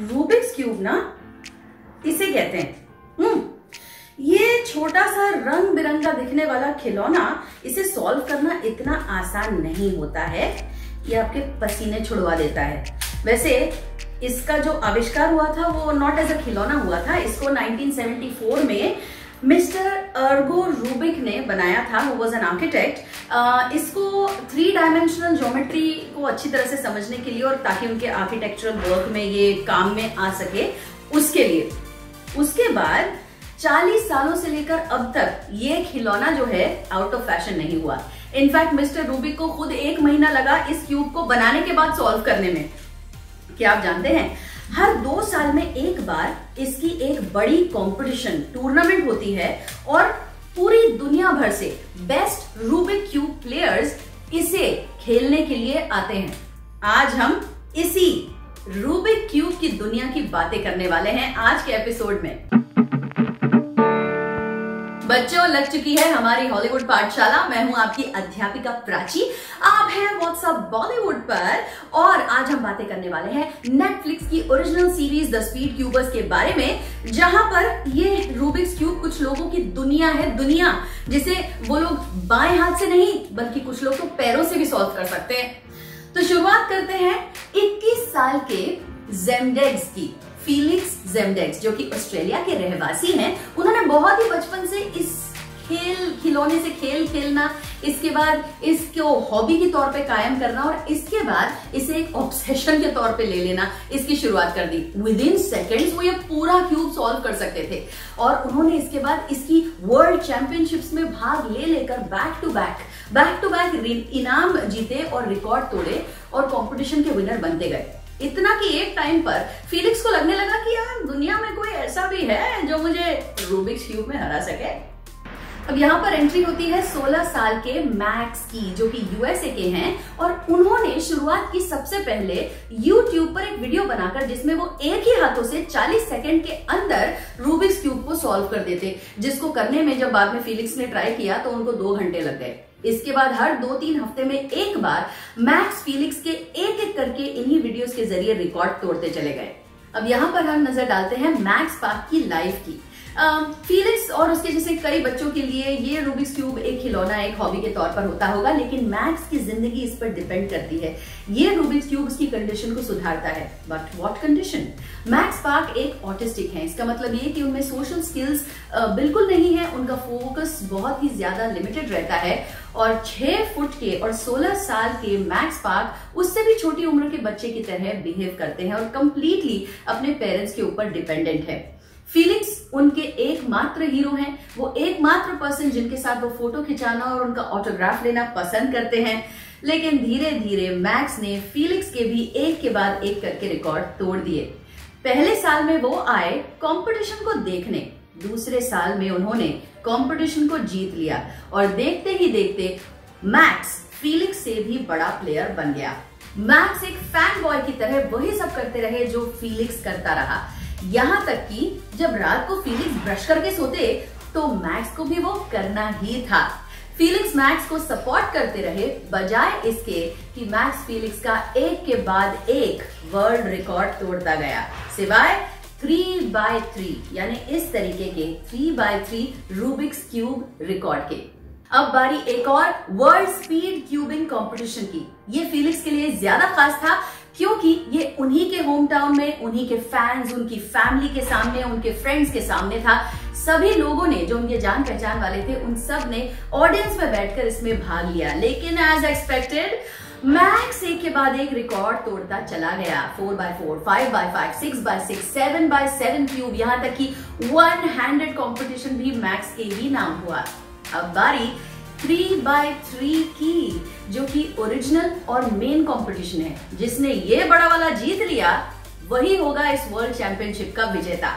Rubik's cube ना इसे कहते हैं। ये छोटा सा रंग बिरंगा दिखने वाला खिलौना, इसे सॉल्व करना इतना आसान नहीं होता है। ये आपके पसीने छुड़वा देता है। वैसे इसका जो आविष्कार हुआ था वो नॉट एज अ खिलौना हुआ था। इसको 1974 में मिस्टर अर्गो रूबिक ने बनाया था। वो वॉज एन आर्किटेक्ट। इसको 3 डायमेंशनल ज्योमेट्री को अच्छी तरह से समझने के लिए और ताकि उनके आर्किटेक्चरल वर्क में ये काम में आ सके, उसके लिए। उसके बाद 40 सालों से लेकर अब तक ये खिलौना जो है आउट ऑफ फैशन नहीं हुआ। इनफैक्ट मिस्टर रूबिक को खुद 1 महीना लगा इस क्यूब को बनाने के बाद सॉल्व करने में। क्या आप जानते हैं, हर 2 साल में एक बार इसकी एक बड़ी कंपटीशन टूर्नामेंट होती है और पूरी दुनिया भर से बेस्ट रूबिक क्यूब प्लेयर्स इसे खेलने के लिए आते हैं। आज हम इसी रूबिक क्यूब की दुनिया की बातें करने वाले हैं आज के एपिसोड में। बच्चों, लग चुकी है हमारी हॉलीवुड पाठशाला। मैं हूं आपकी अध्यापिका प्राची। आप हैं व्हाट्सएप बॉलीवुड पर और आज हम बातें करने वाले हैं नेटफ्लिक्स की original series the speed cubers के बारे में, जहां पर ये रूबिक्स क्यूब कुछ लोगों की दुनिया है। दुनिया जिसे वो लोग बाएं हाथ से नहीं बल्कि कुछ लोग तो पैरों से भी सॉल्व कर सकते हैं। तो शुरुआत करते हैं 21 साल के जेमडेग्स की। फीलिक्स जेमडेग्स, जो कि ऑस्ट्रेलिया के रहवासी हैं, उन्होंने बहुत ही बचपन से इस खिलौने से खेल खेलना, इसके बाद इसको हॉबी के तौर पे कायम करना और इसके बाद इसे एक ऑब्सेशन के तौर पे ले लेना, इसकी शुरुआत कर दी। विद इन सेकेंड्स वो ये पूरा क्यूब सॉल्व कर सकते थे और उन्होंने इसके बाद इसकी वर्ल्ड चैंपियनशिप्स में भाग ले लेकर बैक टू बैक इनाम जीते और रिकॉर्ड तोड़े और कंपटीशन के विनर बनते गए। इतना कि एक टाइम पर फीलिक्स को लगने लगा कि यार दुनिया में कोई ऐसा भी है जो मुझे रूबिक्स क्यूब में हरा सके। अब यहाँ पर एंट्री होती है 16 साल के मैक्स की, जो कि यूएसए के हैं और उन्होंने शुरुआत की सबसे पहले यूट्यूब पर एक वीडियो बनाकर जिसमें वो एक ही हाथों से 40 सेकंड के अंदर रूबिक्स क्यूब को सॉल्व कर देते, जिसको करने में जब बाद में फीलिक्स ने ट्राई किया तो उनको 2 घंटे लग गए। इसके बाद हर 2-3 हफ्ते में एक बार मैक्स फीलिक्स के एक करके इन्हीं वीडियोस के जरिए रिकॉर्ड तोड़ते चले गए। अब यहाँ पर हम नजर डालते हैं मैक्स पार्क की लाइफ की। फीलिक्स और उसके जैसे कई बच्चों के लिए ये रूबिक्स क्यूब एक खिलौना, एक हॉबी के तौर पर होता होगा, लेकिन मैक्स की जिंदगी इस पर डिपेंड करती है। ये रूबिक्स क्यूब उसकी कंडीशन को सुधारता है। But what condition? Max park एक ऑटिस्टिक है। इसका मतलब ये कि उनमें सोशल स्किल्स बिल्कुल नहीं है, उनका फोकस बहुत ही ज्यादा लिमिटेड रहता है और 6 फुट के और 16 साल के मैक्स पार्क उससे भी छोटी उम्र के बच्चे की तरह बिहेव करते हैं और कंप्लीटली अपने पेरेंट्स के ऊपर डिपेंडेंट है। फीलिक्स उनके एकमात्र हीरो हैं, वो एकमात्र पर्सन जिनके साथ वो फोटो खिंचाना और उनका ऑटोग्राफ लेना पसंद करते हैं। लेकिन धीरे धीरे मैक्स ने फीलिक्स के भी एक के बाद एक करके रिकॉर्ड तोड़ दिए। पहले साल में वो आए कंपटीशन को देखने, दूसरे साल में उन्होंने कंपटीशन को जीत लिया और देखते ही देखते मैक्स फीलिक्स से भी बड़ा प्लेयर बन गया। मैक्स एक फैन बॉय की तरह वही सब करते रहे जो फीलिक्स करता रहा, यहाँ तक कि जब रात को फीलिक्स ब्रश करके सोते तो मैक्स को भी वो करना ही था। फीलिक्स मैक्स को सपोर्ट करते रहे, बजाय इसके कि मैक्स फीलिक्स का एक के बाद एक वर्ल्ड रिकॉर्ड तोड़ता गया, सिवाय 3x3 यानी इस तरीके के 3x3 रूबिक्स क्यूब रिकॉर्ड के। अब बारी एक और वर्ल्ड स्पीड क्यूबिंग कंपटीशन की। ये फीलिक्स के लिए ज्यादा खास था क्योंकि ये उन्हीं के होम टाउन में, उन्हीं के फैंस, उनकी फैमिली के सामने, उनके फ्रेंड्स के सामने था। सभी लोगों ने जो उनके जान पहचान वाले थे उन सब ने ऑडियंस में बैठकर इसमें भाग लिया। लेकिन एज एक्सपेक्टेड मैक्स एक के बाद एक रिकॉर्ड तोड़ता चला गया। 4x4, 5x5, 6x6, 7x7 cube, यहाँ तक कि 1 हैंडेड कॉम्पिटिशन भी मैक्स के ही नाम हुआ। अब बारी 3x3 की, जो कि ओरिजिनल और मेन कंपटीशन है। जिसने ये बड़ा वाला जीत लिया वही होगा इस वर्ल्ड चैंपियनशिप का विजेता।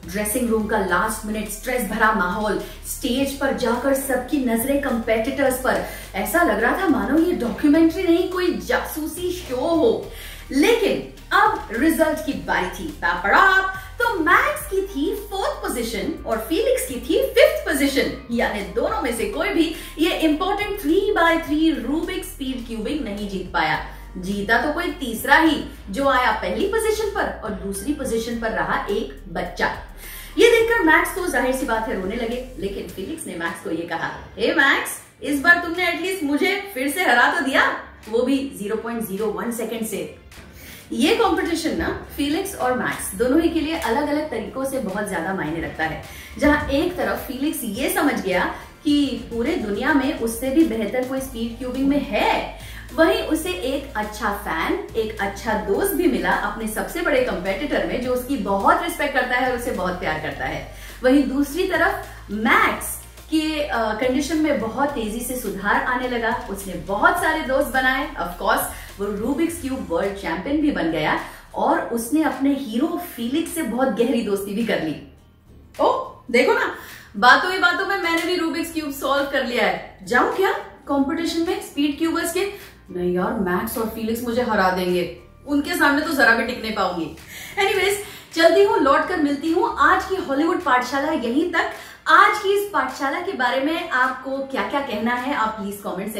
ड्रेसिंग रूम का लास्ट मिनट स्ट्रेस भरा माहौल, स्टेज पर जाकर सबकी नजरें कंपेटिटर्स पर, ऐसा लग रहा था मानो ये डॉक्यूमेंट्री नहीं कोई जासूसी शो हो। लेकिन अब रिजल्ट की बारी थी। पैपराप तो मैक्स की थी 4th पोजीशन और फीलिक्स की थी 5th पोजीशन, यानी दोनों में से कोई भी ये important 3x3 Rubik speed cubing नहीं जीत पाया। जीता तो कोई तीसरा ही, जो आया पहली पोजीशन पर और दूसरी पोजीशन पर रहा एक बच्चा। ये देखकर मैक्स तो जाहिर सी बात है रोने लगे, लेकिन फिलिक्स ने मैक्स को ये कहा, हे मैक्स, इस बार तुमने एटलीस्ट मुझे फिर से हरा तो दिया, वो भी 0.01 सेकंड से। ये कंपटीशन ना फिलिक्स और मैक्स दोनों ही के लिए अलग अलग तरीकों से बहुत ज्यादा मायने रखता है। जहां एक तरफ फिलिक्स ये समझ गया कि पूरे दुनिया में उससे भी बेहतर कोई स्पीड क्यूबिंग में है, वहीं उसे एक अच्छा फैन, एक अच्छा दोस्त भी मिला अपने सबसे बड़े कंपेटिटर में, जो उसकी बहुत रिस्पेक्ट करता है और उसे बहुत प्यार करता है। वहीं दूसरी तरफ मैक्स के कंडीशन में बहुत तेजी से सुधार आने लगा। उसने बहुत सारे दोस्त बनाए, ऑफ कोर्स वो रूबिक्स क्यूब वर्ल्ड चैंपियन भी बन गया और उसने अपने हीरो फिलिक्स से बहुत गहरी दोस्ती भी कर ली। ओ देखो ना, बातों ही बातों में मैंने भी रूबिक्स क्यूब सॉल्व कर लिया है। जाऊं क्या कंपटीशन में स्पीड क्यूबर्स के? नहीं यार, मैक्स और फिलिक्स मुझे हरा देंगे, उनके सामने तो जरा भी टिक नहीं पाऊंगी। एनीवेज, चलती हूँ, लौट कर मिलती हूँ। आज की हॉलीवुड पाठशाला यहीं तक। आज की इस पाठशाला के बारे में आपको क्या क्या कहना है, आप प्लीज कमेंट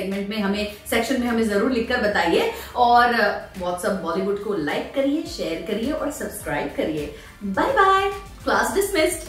सेक्शन में हमें जरूर लिखकर बताइए। और व्हाट्सएप बॉलीवुड को लाइक करिए, शेयर करिए और सब्सक्राइब करिए। Bye bye, class dismissed.